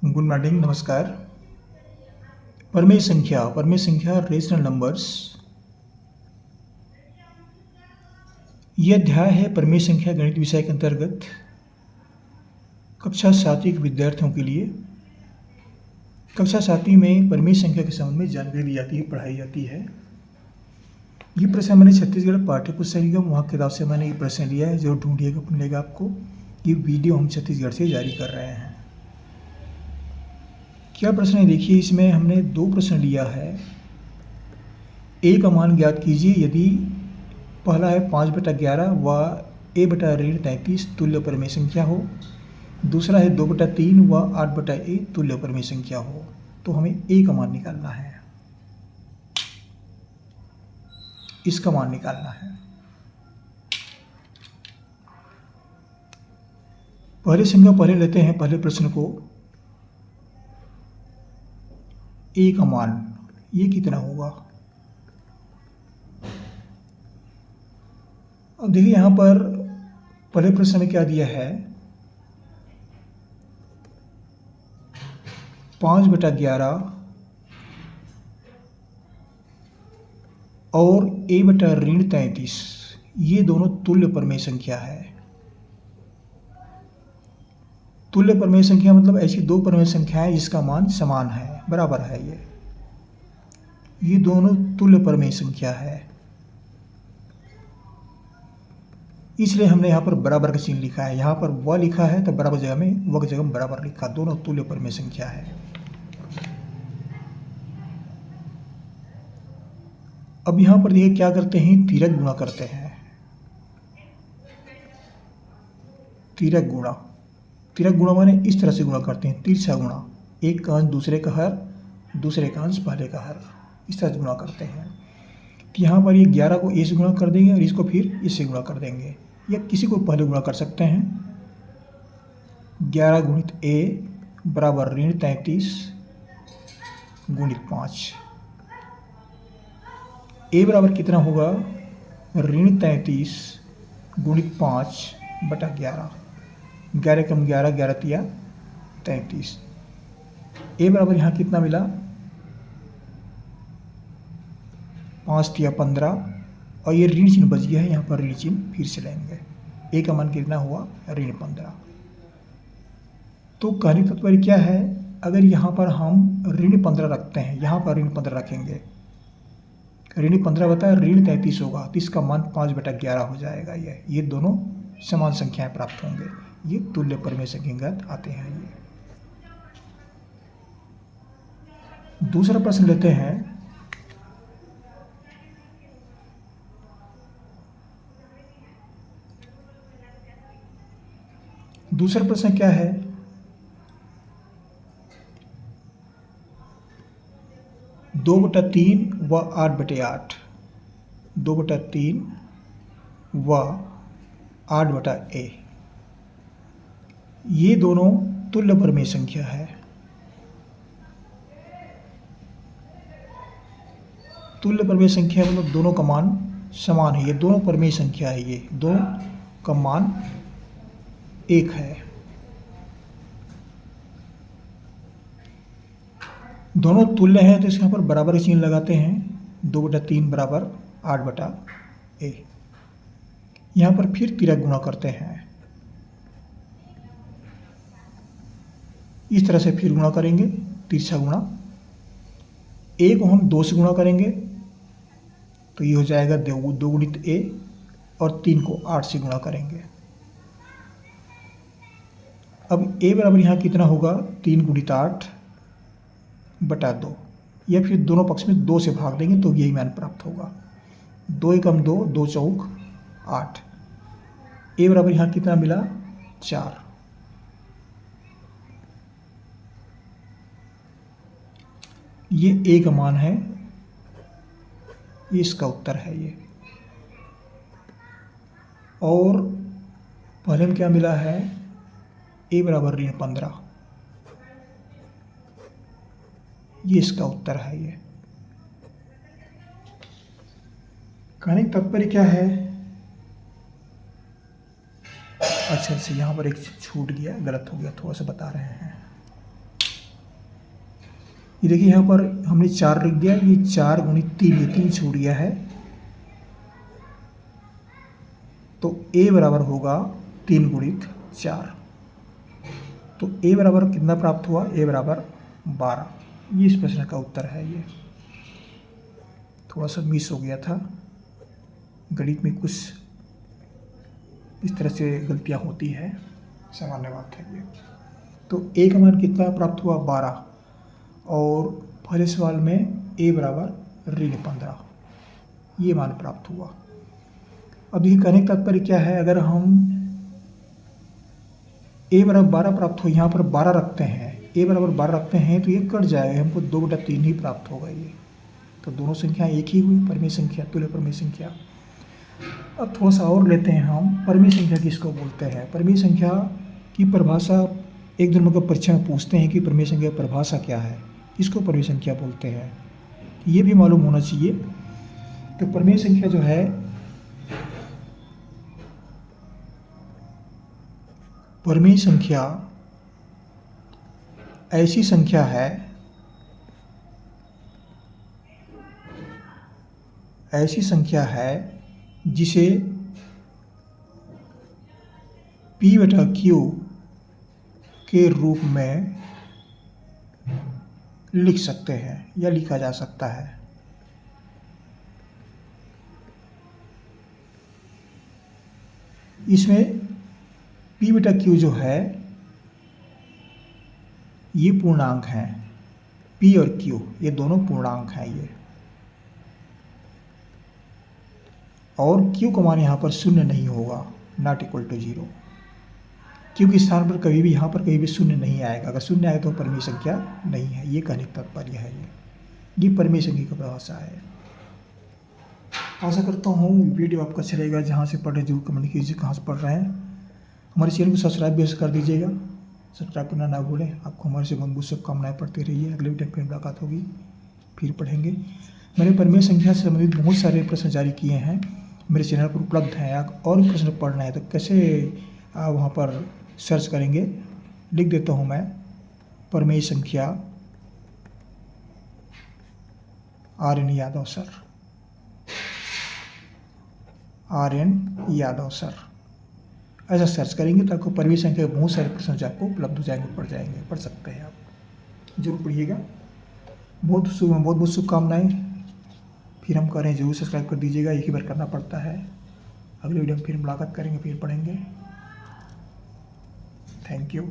Good morning, नमस्कार। परमेय संख्या rational numbers. यह अध्याय है परमेय संख्या गणित विषय के अंतर्गत कक्षा 7वीं के विद्यार्थियों के लिए। कक्षा 7वीं में परमेय संख्या के संबंध में जानकारी दी जाती है, पढ़ाई जाती है। ये प्रश्न मैंने छत्तीसगढ़ पाठ्य पुस्तक निगम वहाँ किताब से मैंने ये प्रश्न लिया है, जो ढूंढिएगा मिलेगा आपको। ये वीडियो हम छत्तीसगढ़ से जारी कर रहे हैं। क्या प्रश्न है देखिए, इसमें हमने 2 प्रश्न लिया है। ए का मान ज्ञात कीजिए यदि पहला है 5/11 व a/-33 तुल्य परमेय संख्या हो। दूसरा है 2/3 व 8/a तुल्य परमेय संख्या हो। तो हमें ए का मान निकालना है, इसका मान निकालना है। पहले संख्या पहले लेते हैं, पहले प्रश्न को। ए का मान ये कितना होगा। अब देखिए यहाँ पर पहले प्रश्न में क्या दिया है, 5/11 और a/-33 ये दोनों तुल्य परमेय संख्या है। तुल्य परमेय संख्या मतलब ऐसी 2 परमेय संख्याएं जिसका मान समान है, बराबर है। ये दोनों तुल्य परमेय संख्या है, इसलिए हमने यहाँ पर बराबर का चिन्ह लिखा है। यहाँ पर व लिखा है तो बराबर जगह में व की जगह में बराबर लिखा, दोनों तुल्य परमेय संख्या है। अब यहाँ पर देखिए क्या करते हैं, तिर्यक गुणा करते हैं। तिर्यक गुणा माने इस तरह से गुणा करते हैं, तिरछा गुणा। एक का अंश दूसरे का हर, दूसरे का अंश पहले का हर, इस तरह से गुणा करते हैं। तो यहाँ पर ये 11 को ए से गुणा कर देंगे और इसको फिर इससे गुणा कर देंगे, या किसी को पहले गुणा कर सकते हैं। 11 गुणित ए बराबर -33 गुणित 5। ए बराबर कितना होगा, -33 गुणित 5/11। 11 कम 11, 11 तिया 33। ए बराबर यहाँ कितना मिला, 5 तिया 15, और ये ऋण चिन्ह बच गया है, यहाँ पर ऋण चिन्ह फिर से लेंगे। ए का मान कितना हुआ, -15। तो कहने का तात्पर्य क्या है, अगर यहाँ पर हम -15 रखते हैं, यहाँ पर -15 रखेंगे, -15 बताया -33 होगा, तो इसका मान 5/11 हो जाएगा। ये दोनों समान संख्याएं प्राप्त होंगे। ये तुल्य परमेय संख्या आते हैं। ये दूसरा प्रश्न लेते हैं। दूसरा प्रश्न क्या है, 2/3 व 8/8, 2/3 व 8/a ये दोनों तुल्य परमेय संख्या है। तुल्य परमेय संख्या मतलब दोनों का मान समान है। ये दोनों परमेय संख्या है, ये दोनों का मान 1 है। दोनों तुल्य हैं तो इसके यहाँ पर बराबर का चिन्ह लगाते हैं। 2/3 बराबर 8/a। यहाँ पर फिर तिर्यक गुणा करते हैं, इस तरह से फिर गुणा करेंगे, तिरछा गुणा। ए को हम 2 से गुणा करेंगे तो ये हो जाएगा 2 गुणित ए, और 3 को 8 से गुणा करेंगे। अब ए बराबर यहाँ कितना होगा, 3 गुणित 8/2, या फिर दोनों पक्ष में 2 से भाग देंगे तो यही मान प्राप्त होगा। 2 एकम 2, 2 चौक 8। ए बराबर यहाँ कितना मिला, 4। ये ए का मान है, ये इसका उत्तर है ये। और पहले में क्या मिला है, ए बराबर -15, ये इसका उत्तर है ये। कहने का तात्पर्य क्या है, अच्छा यहाँ पर एक छूट गया, गलत हो गया, थोड़ा सा बता रहे हैं। ये देखिए यहाँ पर हमने 4 लिख दिया, ये 4 गुणित 3, ये 3 छूट गया है, तो a बराबर होगा 3 गुणित 4। तो a बराबर कितना प्राप्त हुआ? a बराबर 12। ये इस प्रश्न का उत्तर है। ये थोड़ा सा मिस हो गया था, गणित में कुछ इस तरह से गलतियाँ होती है, सामान्य बात है ये। तो a का मान कितना प्राप्त हुआ? 12, और पहले सवाल में a बराबर ऋण 15, ये मान प्राप्त हुआ। अब ये कहने का तात्पर्य क्या है? अगर हम a बराबर 12 प्राप्त हो, यहाँ पर 12 रखते हैं, a बराबर 12 रखते हैं तो ये कट जाएगा, हमको 2/3 ही प्राप्त होगा ये। तो दोनों संख्या एक ही हुई, परिमेय संख्या, तुल्य परिमेय संख्या। अब थोड़ा सा और लेते हैं हम, परिमेय संख्या किसको बोलते हैं? परिमेय संख्या की परिभाषा एक दिन मतलब परीक्षा में पूछते हैं कि परिमेय संख्या की परिभाषा क्या है, इसको परिमेय संख्या बोलते हैं, ये भी मालूम होना चाहिए। तो परिमेय संख्या जो है, परिमेय संख्या ऐसी संख्या है जिसे P/Q के रूप में लिख सकते हैं या लिखा जा सकता है। इसमें P/Q जो है ये पूर्णांक हैं, P और Q ये दोनों पूर्णांक हैं ये, और Q का मान यहाँ पर शून्य नहीं होगा, नॉट इक्वल टू 0। Q के स्थान पर कभी भी, यहाँ पर कभी भी शून्य नहीं आएगा, अगर शून्य आएगा तो परिमेय संख्या नहीं है, ये कहने का तात्पर्य है। ये परिमेय संख्या की परिभाषा है। आशा करता हूँ वीडियो आपका अच्छा रहेगा। जहाँ से पढ़ रहे जरूर कमेंट कीजिए कहाँ से पढ़ रहे हैं। हमारे चैनल को सब्सक्राइब भी कर दीजिएगा, सब्सक्राइब करना ना भूलें। आपको हमारे से बहुत शुभकामनाएं पढ़ते रहिए। अगले वीडियो में मुलाकात होगी, फिर पढ़ेंगे। मैंने परिमेय संख्या से संबंधित बहुत सारे प्रश्न जारी किए हैं, मेरे चैनल पर उपलब्ध हैं। आप और भी प्रश्न पढ़ना है तो कैसे आप वहाँ पर सर्च करेंगे? लिख देता हूँ मैं, परिमेय संख्या RN Yadav sir, RN Yadav sir, ऐसा सर्च करेंगे तो आपको परिमेय संख्या के बहुत सारे प्रश्न आपको उपलब्ध हो जाएंगे, पढ़ सकते हैं आप। जरूर पढ़िएगा। बहुत बहुत शुभकामनाएं। फिर हम करें, जरूर सब्सक्राइब कर दीजिएगा, एक ही बार करना पड़ता है। अगले वीडियो में फिर मुलाकात करेंगे, फिर पढ़ेंगे। Thank you.